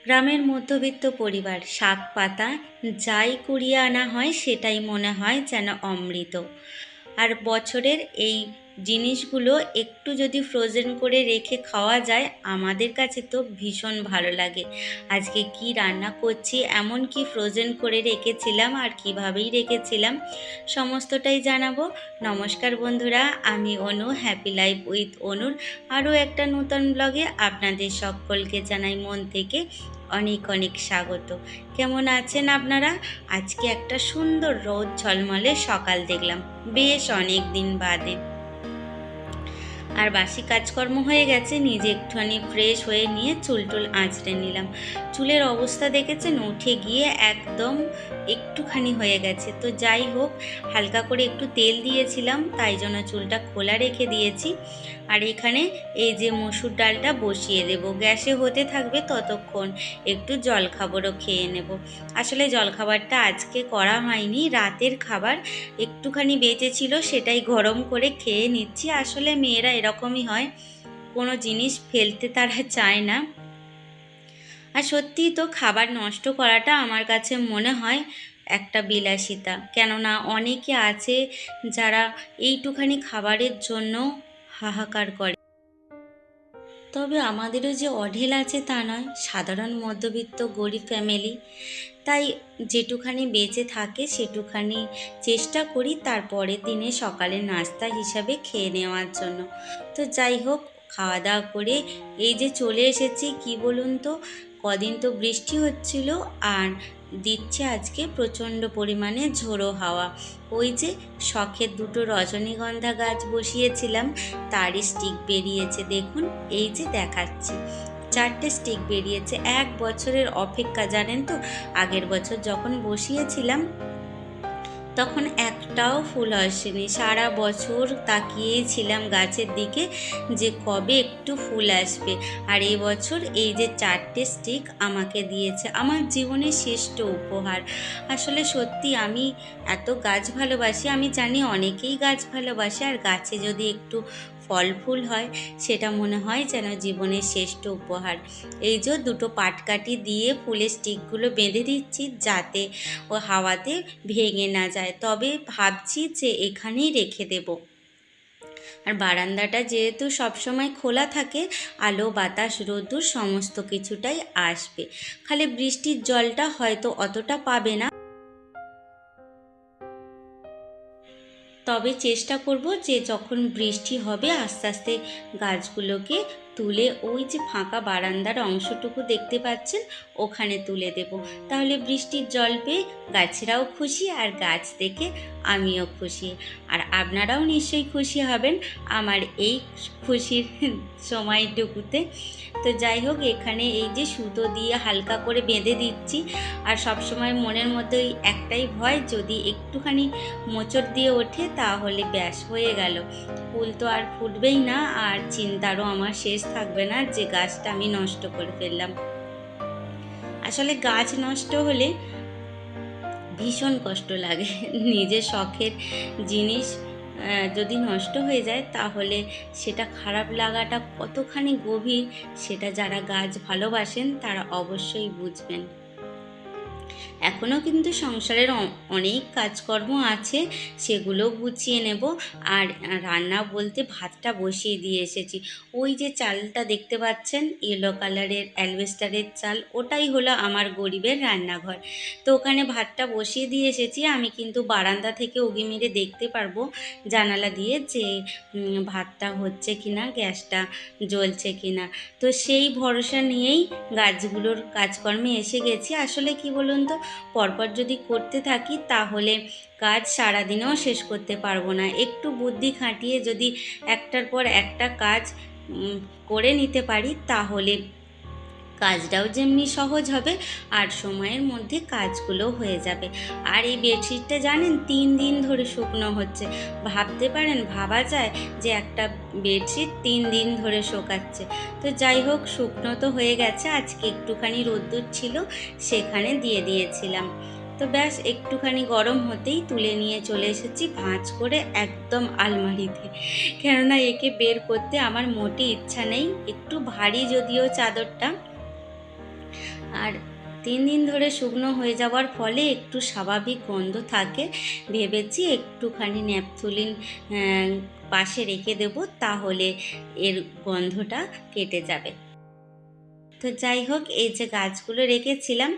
গ্রামের মধ্যবিত্ত পরিবার, শাক পাতা যাই কুড়িয়ে আনা হয় সেটাই মনে হয় যেন অমৃত। আর বছরের এই জিনিসগুলো একটু যদি ফ্রোজেন করে রেখে খাওয়া যায় আমাদের কাছে তো ভীষণ ভালো লাগে। আজকে কি রান্না করছি, এমন কি ফ্রোজেন করে রেখেছিলাম আর কিভাবেই রেখেছিলাম সমস্তটাই জানাবো। নমস্কার বন্ধুরা, আমি অনু, হ্যাপি লাইফ উইথ অনুর আরও একটা নতুন ব্লগে আপনাদের সকলকে জানাই মন থেকে অনেক অনেক স্বাগত। কেমন আছেন আপনারা? আজকে একটা সুন্দর রোদ ঝলমলে সকাল দেখলাম, বেশ অনেক দিন বাদে। আর বাসি কাজকর্ম হয়ে গেছে, নিজে একটুখানি ফ্রেশ হয়ে নিয়ে চুল টুল আঁচড়ে নিলাম। চুলের অবস্থা দেখেছেন, উঠে গিয়ে একদম একটুখানি হয়ে গেছে। তো যাই হোক, হালকা করে একটু তেল দিয়েছিলাম, তাই জন্য চুলটা খোলা রেখে দিয়েছি। আর এখানে এই যে মসুর ডালটা বসিয়ে দেব, গ্যাসে হতে থাকবে ততক্ষণ একটু জলখাবারও খেয়ে নেব। আসলে জলখাবারটা আজকে করা হয়নি, রাতের খাবার একটুখানি বেঁচেছিল, সেটাই গরম করে খেয়ে নিচ্ছি। আসলে মেয়েরা এরকমই হয়, কোনো জিনিস ফেলতে তারা চায় না। আর সত্যিই তো খাবার নষ্ট করাটা আমার কাছে মনে হয় একটা বিলাসিতা। কেননা অনেকে আছে যারা এইটুখানি খাবারের জন্য হাহাকার করে। তবে আমাদেরও যে অঢেল আছে তা নয়, সাধারণ মধ্যবিত্ত গরিব ফ্যামিলি, তাই যেটুখানি বেঁচে থাকে সেটুখানি চেষ্টা করি তার পরের দিনে সকালে নাস্তা হিসাবে খেয়ে নেওয়ার জন্য। তো যাই হোক, খাওয়া দাওয়া করে এই যে চলে এসেছি, কি বলুন তো, কদিন তো বৃষ্টি হচ্ছিল আর দিচ্ছে আজকে প্রচণ্ড পরিমাণে ঝোড়ো হাওয়া। ওই যে শখের দুটো রজনীগন্ধা গাছ বসিয়েছিলাম, তারই স্টিক বেরিয়েছে, দেখুন এই যে দেখাচ্ছি, 4টে স্টিক বেরিয়েছে। 1 বছরের অপেক্ষা, জানেন তো। আগের বছর যখন বসিয়েছিলাম তখন একটাও ফুল আসেনি, সারা বছর তাকিয়েই ছিলাম গাছের দিকে যে কবে একটু ফুল আসবে। আর এই বছর এই যে 4টে স্টিক আমাকে দিয়েছে, আমার জীবনের শ্রেষ্ঠ উপহার। আসলে সত্যি আমি এত গাছ ভালোবাসি, আমি জানি অনেকেই গাছ ভালোবাসে, আর গাছে যদি একটু ফল ফুল হয় সেটা মনে হয় যেন জীবনের শ্রেষ্ঠ উপহার। এই যে দুটো পাটকাঠি দিয়ে ফুলের স্টিকগুলো বেঁধে দিচ্ছি যাতে ও হাওয়াতে ভেঙে না যায়, তবে ভাবছি যে এখানেই রেখে দেব। আর বারান্দাটা যেহেতু সবসময় খোলা থাকে, আলো বাতাস রোদ্দুর সমস্ত কিছুটাই আসবে, খালি বৃষ্টির জলটা হয়তো অতটা পাবে না। তবে চেষ্টা করব যে যখন বৃষ্টি হবে আস্তে আস্তে গাছগুলোকে তুলে ওই যে ফাঁকা বারান্দার অংশটুকু দেখতে পাচ্ছেন ওখানে তুলে দেব। তাহলে বৃষ্টির জল পেয়ে গাছেরাও খুশি আর গাছ দেখে আমিও খুশি, আর আপনারাও নিশ্চয়ই খুশি হবেন আমার এই খুশির সময়টুকুতে। তো যাই হোক, এখানে এই যে সুতো দিয়ে হালকা করে বেঁধে দিচ্ছি। আর সবসময় মনের মধ্যে ওই একটাই ভয়, যদি একটুখানি মোচড় দিয়ে ওঠে তাহলে ব্যাস হয়ে গেল, ফুল তো আর ফুটবেই না, আর চিন্তারও আমার শেষ থাকবে না যে গাছটা আমি নষ্ট করে ফেললাম। আসলে গাছ নষ্ট হলে ভীষণ কষ্ট লাগে। নিজের শখের জিনিস যদি নষ্ট হয়ে যায় তাহলে সেটা খারাপ লাগাটা কতখানি গভীর, সেটা যারা গাছ ভালোবাসেন তারা অবশ্যই বুঝবেন। এখনও কিন্তু সংসারের অনেক কাজকর্ম আছে, সেগুলো গুছিয়ে নেব। আর রান্না বলতে ভাতটা বসিয়ে দিয়ে এসেছি। ওই যে চালটা দেখতে পাচ্ছেন ইয়েলো কালারের অ্যালবেস্টারের চাল, ওটাই হলো আমার গরিবের রান্নাঘর। তো ওখানে ভাতটা বসিয়ে দিয়ে এসেছি। আমি কিন্তু বারান্দা থেকে উঁকি মেরে দেখতে পারবো জানালা দিয়ে যে ভাতটা হচ্ছে কিনা, গ্যাসটা জ্বলছে কিনা। তো সেই ভরসা নিয়েই গাছগুলোর কাজকর্মে এসে গেছি। আসলে কি বলুন তো, পরপর যদি করতে থাকি তাহলে কাজ সারাদিনেও শেষ করতে পারবো না। একটু বুদ্ধি খাটিয়ে যদি একটার পর একটা কাজ করে নিতে পারি তাহলে কাজটাও যেমনি সহজ হবে আর সময়ের মধ্যে কাজগুলোও হয়ে যাবে। আর এই বেডশিটটা জানেন 3 দিন ধরে শুকনো হচ্ছে। ভাবতে পারেন, ভাবা যায় যে একটা বেডশিট 3 দিন ধরে শোকাচ্ছে। তো যাই হোক, শুকনো তো হয়ে গেছে, আজকে একটুখানি রোদ্দুর ছিল সেখানে দিয়ে দিয়েছিলাম। তো ব্যাস একটুখানি গরম হতেই তুলে নিয়ে চলে এসেছি ভাঁজ করে একদম আলমারিতে, কেননা একে বের করতে আমার মোটেই ইচ্ছা নেই। একটু ভারী যদিও চাদরটা, আর 3 দিন ধরে শুকনো হয়ে যাওয়ার ফলে একটু স্বাভাবিক গন্ধ থাকে। ভেবেছি একটুখানি ন্যাপথলিন পাশে রেখে দেব, তাহলে এর গন্ধটা কেটে যাবে। তো যাই হোক, এই যে গাছগুলো রেখেছিলাম,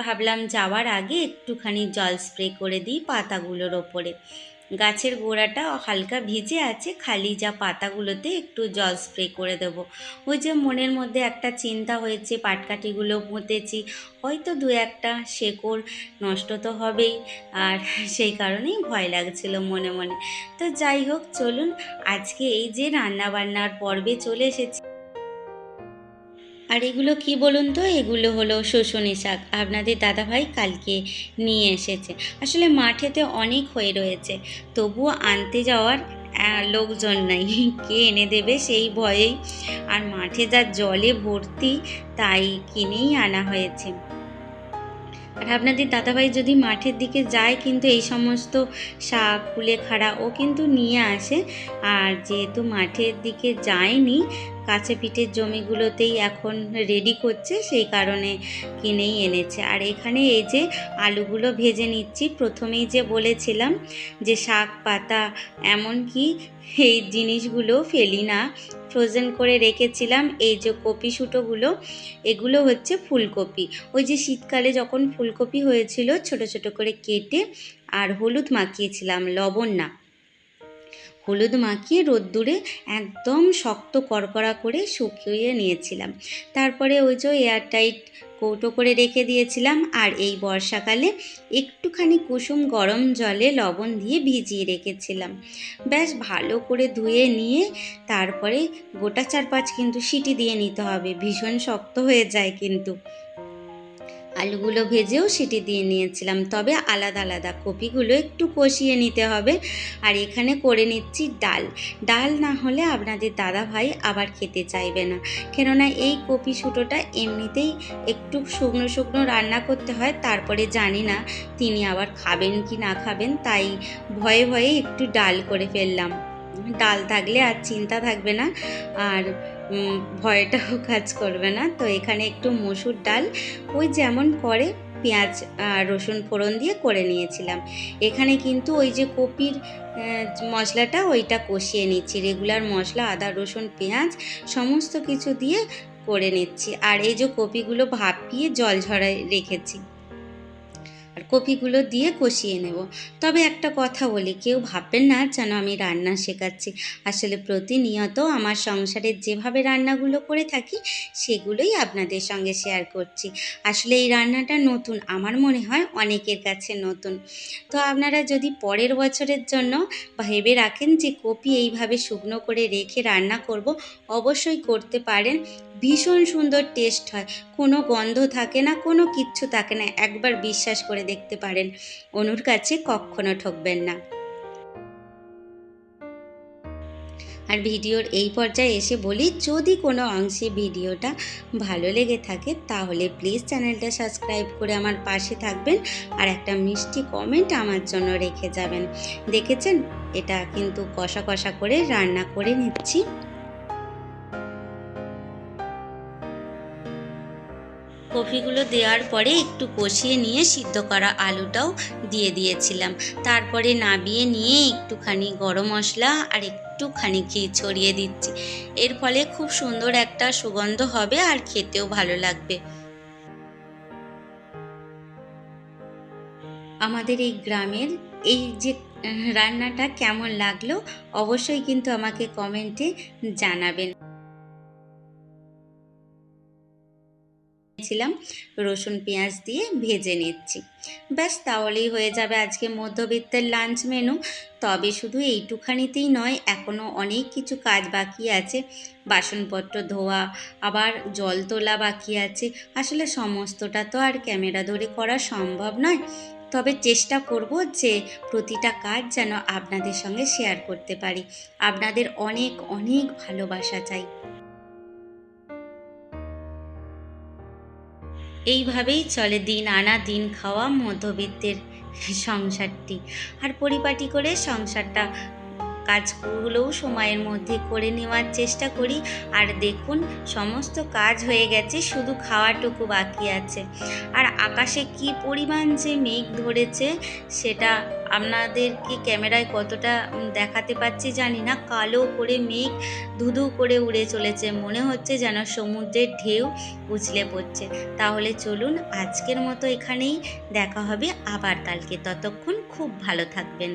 ভাবলাম যাওয়ার আগে একটুখানি জল স্প্রে করে দিই পাতাগুলোর ওপরে। গাছের গোড়াটা হালকা ভিজে আছে, খালি যা পাতাগুলোতে একটু জল স্প্রে করে দেব। ওই যে মনের মধ্যে একটা চিন্তা হয়েছে, পাটকাঠিগুলো পুঁতেছি, হয়তো 2-1টা শেকড় নষ্ট তো হবেই, আর সেই কারণেই ভয় লাগছিল মনে মনে। তো যাই হোক, চলুন আজকে এই যে রান্নাবান্নার পর্বে চলে এসেছি। আর এগুলো কি বলুন তো, এগুলো হলো শুশুনি শাক, আপনাদের দাদাভাই কালকে নিয়ে এসেছে। আসলে মাঠেতে অনেক হয়ে রয়েছে, তবুও আনতে যাওয়ার লোকজন নাই, কে এনে দেবে সেই ভয়েই। আর মাঠে যা জলে ভর্তি, তাই কিনেই আনা হয়েছে। আর আপনাদের দাদাভাই যদি মাঠের দিকে যায়, কিন্তু এই সমস্ত শাক কুলেখাড়া ও কিন্তু নিয়ে আসে। আর যেহেতু মাঠের দিকে যায়নি, কাছে পিঠের জমিগুলোতেই এখন রেডি করছে, সেই কারণে কিনেই এনেছে। আর এখানে এই যে আলুগুলো ভেজে নিচ্ছি। প্রথমেই যে বলেছিলাম যে শাক পাতা এমনকি এই জিনিসগুলো ফেলি না, ফ্রোজেন করে রেখেছিলাম। এই যে কপি শুটোগুলো, এগুলো হচ্ছে ফুলকপি। ওই যে শীতকালে যখন ফুলকপি হয়েছিল, ছোট ছোট করে কেটে আর হলুদ মাখিয়েছিলাম, লবণ না, হলুদ মাখিয়ে রোদ্দুরে একদম শক্ত করকরা করে শুকিয়ে নিয়েছিলাম। তারপরে ওই যে এয়ারটাইট কৌটো করে রেখে দিয়েছিলাম। আর এই বর্ষাকালে একটুখানি কুসুম গরম জলে লবণ দিয়ে ভিজিয়ে রেখেছিলাম। বেশ ভালো করে ধুয়ে নিয়ে তারপরে গোটা 4-5 কিন্তু সিটি দিয়ে নিতে হবে, ভীষণ শক্ত হয়ে যায় কিন্তু। আলুগুলো ভেজেও সিটি দিয়ে নিয়েছিলাম, তবে আলাদা আলাদা, কপিগুলো একটু কষিয়ে নিতে হবে। আর এখানে করে নিচ্ছি ডাল। ডাল না হলে আপনাদের দাদাভাই আবার খেতে চাইবে না, কেননা এই কপি শুটোটা এমনিতেই একটু শুকনো শুকনো রান্না করতে হয়, তারপরে জানি না তিনি আবার খাবেন কি না খাবেন, তাই ভয়ে ভয়ে একটু ডাল করে ফেললাম। ডাল থাকলে আর চিন্তা থাকবে না, আর ভয়টাও কাজ করবে না। তো এখানে একটু মসুর ডাল ওই যেমন করে পেঁয়াজ রসুন ফোড়ন দিয়ে করে নিয়েছিলাম। এখানে কিন্তু ওই যে কপির মশলাটা ওইটা কষিয়ে নিচ্ছি, রেগুলার মশলা আদা রসুন পেঁয়াজ সমস্ত কিছু দিয়ে করে নিচ্ছি। আর এই যে কপিগুলো ভাপিয়ে জল ঝরায় রেখেছি, আর কপিগুলো দিয়ে কষিয়ে নেব। তবে একটা কথা বলি, কেউ ভাববেন না যেন আমি রান্না শেখাচ্ছি। আসলে প্রতিনিয়ত আমার সংসারের যেভাবে রান্নাগুলো করে থাকি, সেগুলোই আপনাদের সঙ্গে শেয়ার করছি। আসলে এই রান্নাটা নতুন, আমার মনে হয় অনেকের কাছে নতুন। তো আপনারা যদি পরের বছরের জন্য ভেবে রাখেন যে কপি এইভাবে শুকনো করে রেখে রান্না করব, অবশ্যই করতে পারেন। ভীষণ সুন্দর টেস্ট হয়, কোনো গন্ধ থাকে না, কোনো কিচ্ছু থাকে না। একবার বিশ্বাস করে দেখতে পারেন, অনুর কাছে কখনো ঠকবেন না। আর ভিডিওর এই পর্যায়ে এসে বলি, যদি কোনো অংশে ভিডিওটা ভালো লেগে থাকে, তাহলে প্লিজ চ্যানেলটা সাবস্ক্রাইব করে আমার পাশে থাকবেন, আর একটা মিষ্টি কমেন্ট আমার জন্য রেখে যাবেন। দেখেছেন, এটা কিন্তু কষা কষা করে রান্না করে নিচ্ছি। কপিগুলো দেওয়ার পরে একটু কষিয়ে নিয়ে সিদ্ধ করা আলুটাও দিয়ে দিয়েছিলাম। তারপরে নাবিয়ে নিয়ে একটুখানি গরম মশলা আর একটুখানি ঘি ছড়িয়ে দিচ্ছি। এর ফলে খুব সুন্দর একটা সুগন্ধ হবে, আর খেতেও ভালো লাগবে। আমাদের এই গ্রামের এই যে রান্নাটা কেমন লাগলো, অবশ্যই কিন্তু আমাকে কমেন্টে জানাবেন। ছিলাম রসুন পেঁয়াজ দিয়ে ভেজে নিচ্ছি। ব্যাস, তাহলেই হয়ে যাবে আজকে মধ্যবিত্তের লাঞ্চ মেনু। তবে শুধু এইটুখানিতেই নয়, এখনও অনেক কিছু কাজ বাকি আছে। বাসনপত্র ধোয়া, আবার জল তোলা বাকি আছে। আসলে সমস্তটা তো আর ক্যামেরা ধরে করা সম্ভব নয়, তবে চেষ্টা করব যে প্রতিটা কাজ যেন আপনাদের সঙ্গে শেয়ার করতে পারি। আপনাদের অনেক অনেক ভালোবাসা চাই। এইভাবেই চলে দিন আনা দিন খাওয়া মধ্যবিত্তের সংসারটি। আর পরিপাটি করে সংসারটা কাজগুলোও সময়ের মধ্যে করে নেওয়ার চেষ্টা করি। আর দেখুন সমস্ত কাজ হয়ে গেছে, শুধু খাওয়াটুকু বাকি আছে। আর আকাশে কি পরিমাণ যে মেঘ ধরেছে সেটা আপনাদেরকে ক্যামেরায় কতটা দেখাতে পাচ্ছি জানি না। কালো করে মেঘ ধুধু করে উড়ে চলেছে, মনে হচ্ছে যেন সমুদ্রের ঢেউ উছলে পড়ছে। তাহলে চলুন আজকের মতো এখানেই, দেখা হবে আবার কালকে। ততক্ষণ খুব ভালো থাকবেন।